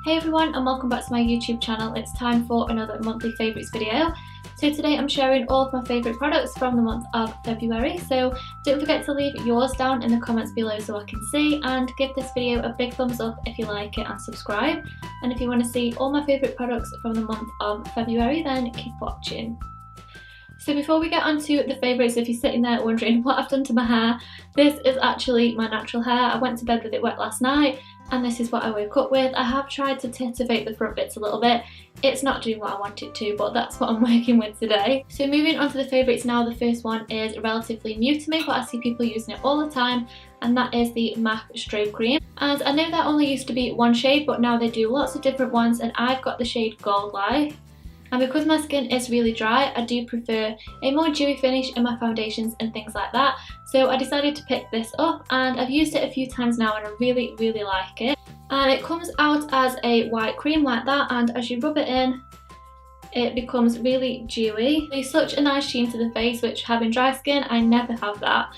Hey everyone, and welcome back to my YouTube channel. It's time for another monthly favourites video. So today I'm sharing all of my favourite products from the month of February, so don't forget to leave yours down in the comments below so I can see, and give this video a big thumbs up if you like it and subscribe. And if you want to see all my favourite products from the month of February, then keep watching. So before we get on to the favourites, if you're sitting there wondering what I've done to my hair, this is actually my natural hair. I went to bed with it wet last night and this is what I woke up with. I have tried to titivate the front bits a little bit. It's not doing what I want it to, but that's what I'm working with today. So moving on to the favourites now, the first one is relatively new to me, but I see people using it all the time, and that is the MAC Strobe Cream. And I know that only used to be one shade, but now they do lots of different ones, and I've got the shade Goldlite. And because my skin is really dry, I do prefer a more dewy finish in my foundations and things like that. So I decided to pick this up, and I've used it a few times now and I really like it. And it comes out as a white cream like that, and as you rub it in, it becomes really dewy. It's such a nice sheen to the face, which having dry skin, I never have that.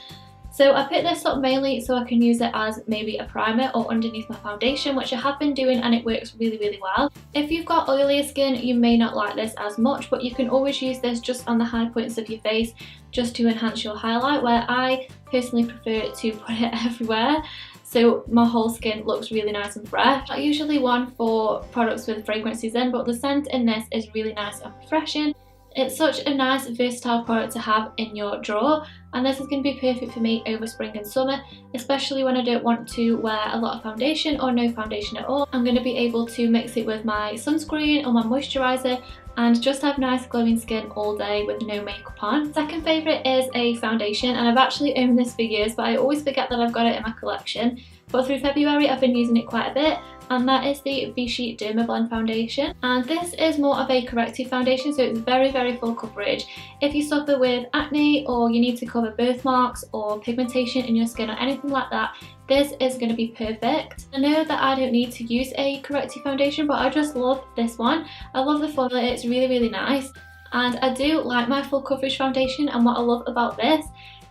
So I picked this up mainly so I can use it as maybe a primer or underneath my foundation, which I have been doing, and it works really well. If you've got oilier skin, you may not like this as much, but you can always use this just on the high points of your face just to enhance your highlight, where I personally prefer to put it everywhere so my whole skin looks really nice and fresh. Not usually one for products with fragrances in, but the scent in this is really nice and refreshing. It's such a nice versatile product to have in your drawer, and this is going to be perfect for me over spring and summer, especially when I don't want to wear a lot of foundation or no foundation at all. I'm going to be able to mix it with my sunscreen or my moisturiser and just have nice glowing skin all day with no makeup on. Second favourite is a foundation, and I've actually owned this for years, but I always forget that I've got it in my collection. But through February I've been using it quite a bit, and that is the Vichy Dermablend foundation. And this is more of a corrective foundation, so it's very full coverage. If you suffer with acne, or you need to cover birthmarks or pigmentation in your skin or anything like that, this is going to be perfect. I know that I don't need to use a corrective foundation, but I just love this one. I love the formula, it's really nice. And I do like my full coverage foundation, and what I love about this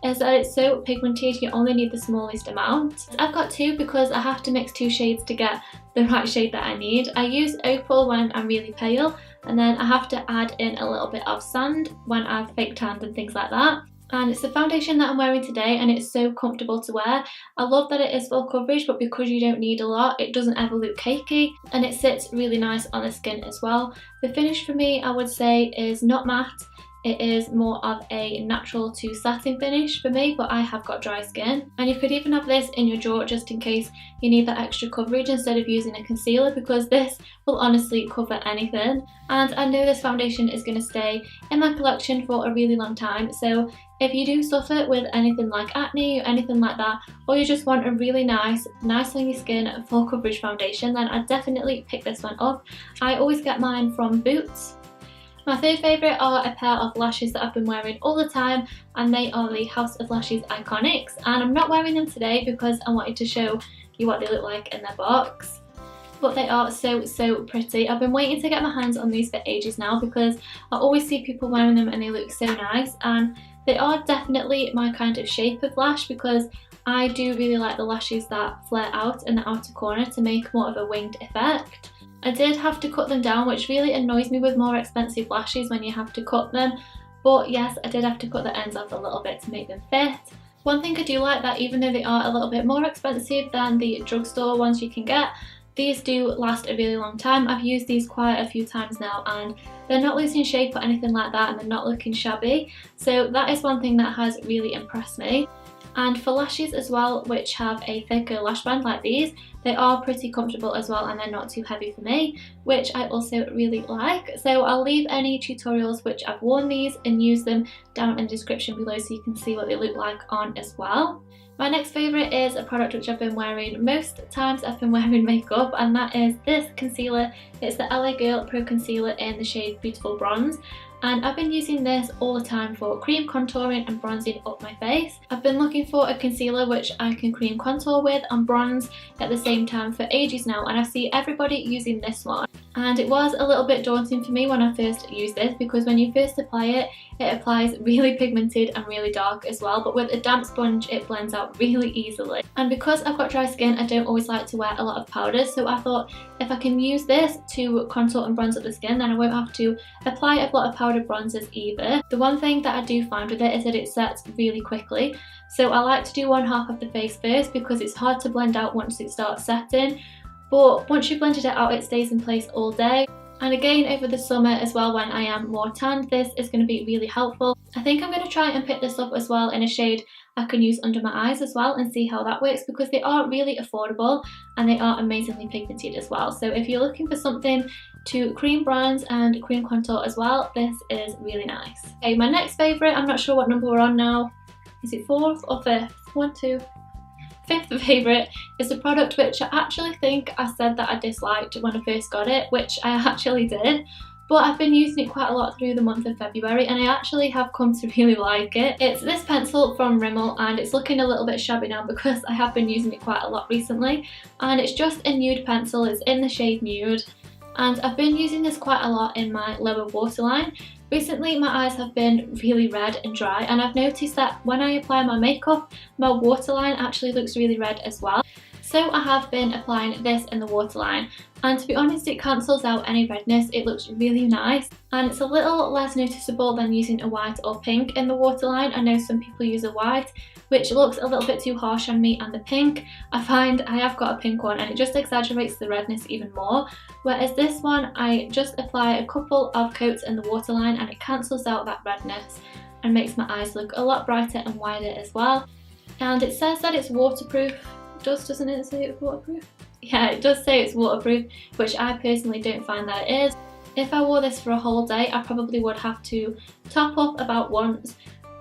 is that it's so pigmented, you only need the smallest amount. I've got two because I have to mix two shades to get the right shade that I need. I use Opal when I'm really pale, and then I have to add in a little bit of sand when I've fake tanned and things like that. And it's the foundation that I'm wearing today, and it's so comfortable to wear. I love that it is full coverage, but because you don't need a lot, it doesn't ever look cakey, and it sits really nice on the skin as well. The finish for me, I would say, is not matte. It is more of a natural to satin finish for me, but I have got dry skin. And you could even have this in your drawer just in case you need that extra coverage instead of using a concealer, because this will honestly cover anything. And I know this foundation is going to stay in my collection for a really long time, so if you do suffer with anything like acne or anything like that, or you just want a really nice on your skin full coverage foundation, then I'd definitely pick this one up. I always get mine from Boots. My third favourite are a pair of lashes that I've been wearing all the time, and they are the House of Lashes Iconics, and I'm not wearing them today because I wanted to show you what they look like in their box. But they are so pretty. I've been waiting to get my hands on these for ages now because I always see people wearing them and they look so nice, and they are definitely my kind of shape of lash because I do really like the lashes that flare out in the outer corner to make more of a winged effect. I did have to cut them down, which really annoys me with more expensive lashes when you have to cut them, but yes, I did have to cut the ends off a little bit to make them fit. One thing I do like, that even though they are a little bit more expensive than the drugstore ones you can get, these do last a really long time. I've used these quite a few times now, and they're not losing shape or anything like that, and they're not looking shabby, so that is one thing that has really impressed me. And for lashes as well, which have a thicker lash band like these, they are pretty comfortable as well, and they're not too heavy for me, which I also really like. So I'll leave any tutorials which I've worn these and used them down in the description below so you can see what they look like on as well. My next favourite is a product which I've been wearing most times I've been wearing makeup, and that is this concealer. It's the LA Girl Pro Concealer in the shade Beautiful Bronze. And I've been using this all the time for cream contouring and bronzing up my face. I've been looking for a concealer which I can cream contour with and bronze at the same time for ages now, and I see everybody using this one. And it was a little bit daunting for me when I first used this, because when you first apply it, it applies really pigmented and really dark as well, but with a damp sponge it blends out really easily. And because I've got dry skin, I don't always like to wear a lot of powders, so I thought if I can use this to contour and bronze up the skin, then I won't have to apply a lot of powdered bronzers either. The one thing that I do find with it is that it sets really quickly, so I like to do one half of the face first because it's hard to blend out once it starts setting. But once you've blended it out, it stays in place all day. And again, over the summer as well, when I am more tanned, this is going to be really helpful. I think I'm going to try and pick this up as well in a shade I can use under my eyes as well and see how that works, because they are really affordable and they are amazingly pigmented as well. So if you're looking for something to cream bronze and cream contour as well, this is really nice. Okay, my next favourite, I'm not sure what number we're on now. Is it 4th or 5th? 1, 2. 5th favourite is a product which I actually think I said that I disliked when I first got it, which I actually did, but I've been using it quite a lot through the month of February and I actually have come to really like it. It's this pencil from Rimmel and it's looking a little bit shabby now because I have been using it quite a lot recently, and it's just a nude pencil. It's in the shade Nude and I've been using this quite a lot in my lower waterline. Recently my eyes have been really red and dry, and I've noticed that when I apply my makeup, my waterline actually looks really red as well. So I have been applying this in the waterline, and to be honest, it cancels out any redness. It looks really nice and it's a little less noticeable than using a white or pink in the waterline. I know some people use a white, which looks a little bit too harsh on me, and the pink, I find I have got a pink one and it just exaggerates the redness even more, whereas this one I just apply a couple of coats in the waterline and it cancels out that redness and makes my eyes look a lot brighter and wider as well. And it says that it's waterproof. Doesn't it say it's waterproof? Yeah, it does say it's waterproof, which I personally don't find that it is. If I wore this for a whole day, I probably would have to top up about once,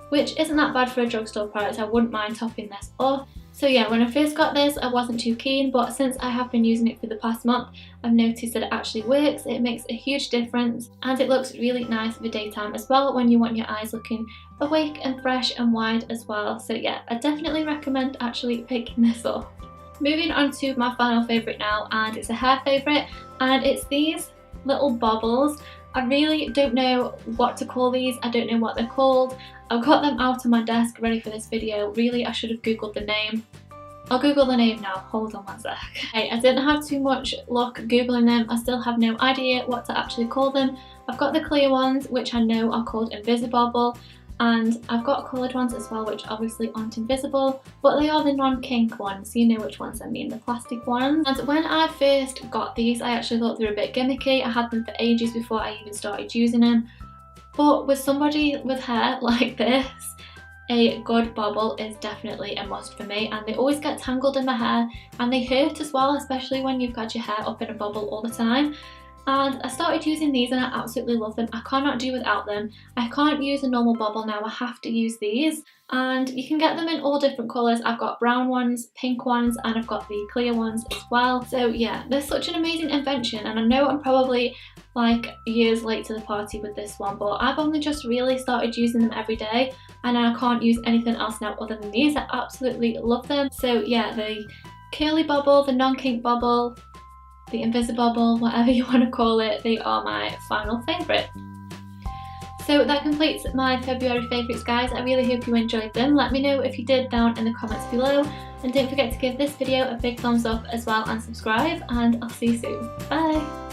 which isn't that bad for a drugstore product. I wouldn't mind topping this up. So yeah, when I first got this I wasn't too keen, but since I have been using it for the past month, I've noticed that it actually works. It makes a huge difference and it looks really nice for daytime as well, when you want your eyes looking awake and fresh and wide as well. So yeah, I definitely recommend actually picking this up. Moving on to my final favourite now, and it's a hair favourite, and it's these little bobbles. I really don't know what to call these. I don't know what they're called. I've got them out on my desk ready for this video. Really, I should have googled the name. I'll google the name now, hold on one sec. Okay, I didn't have too much luck googling them. I still have no idea what to actually call them. I've got the clear ones, which I know are called Invisibobble, and I've got coloured ones as well, which obviously aren't invisible, but they are the non-kink ones, so you know which ones I mean, the plastic ones. And when I first got these, I actually thought they were a bit gimmicky. I had them for ages before I even started using them, but with somebody with hair like this, a good bobble is definitely a must for me, and they always get tangled in my hair and they hurt as well, especially when you've got your hair up in a bobble all the time. And I started using these and I absolutely love them. I cannot do without them. I can't use a normal bobble now, I have to use these. And you can get them in all different colours. I've got brown ones, pink ones, and I've got the clear ones as well. So yeah, they're such an amazing invention, and I know I'm probably like years late to the party with this one, but I've only just really started using them every day and I can't use anything else now other than these. I absolutely love them. So yeah, the curly bobble, the non-kink bobble, the Invisibobble, whatever you want to call it, they are my final favourite. So that completes my February favourites, guys. I really hope you enjoyed them. Let me know if you did down in the comments below, and don't forget to give this video a big thumbs up as well and subscribe, and I'll see you soon. Bye!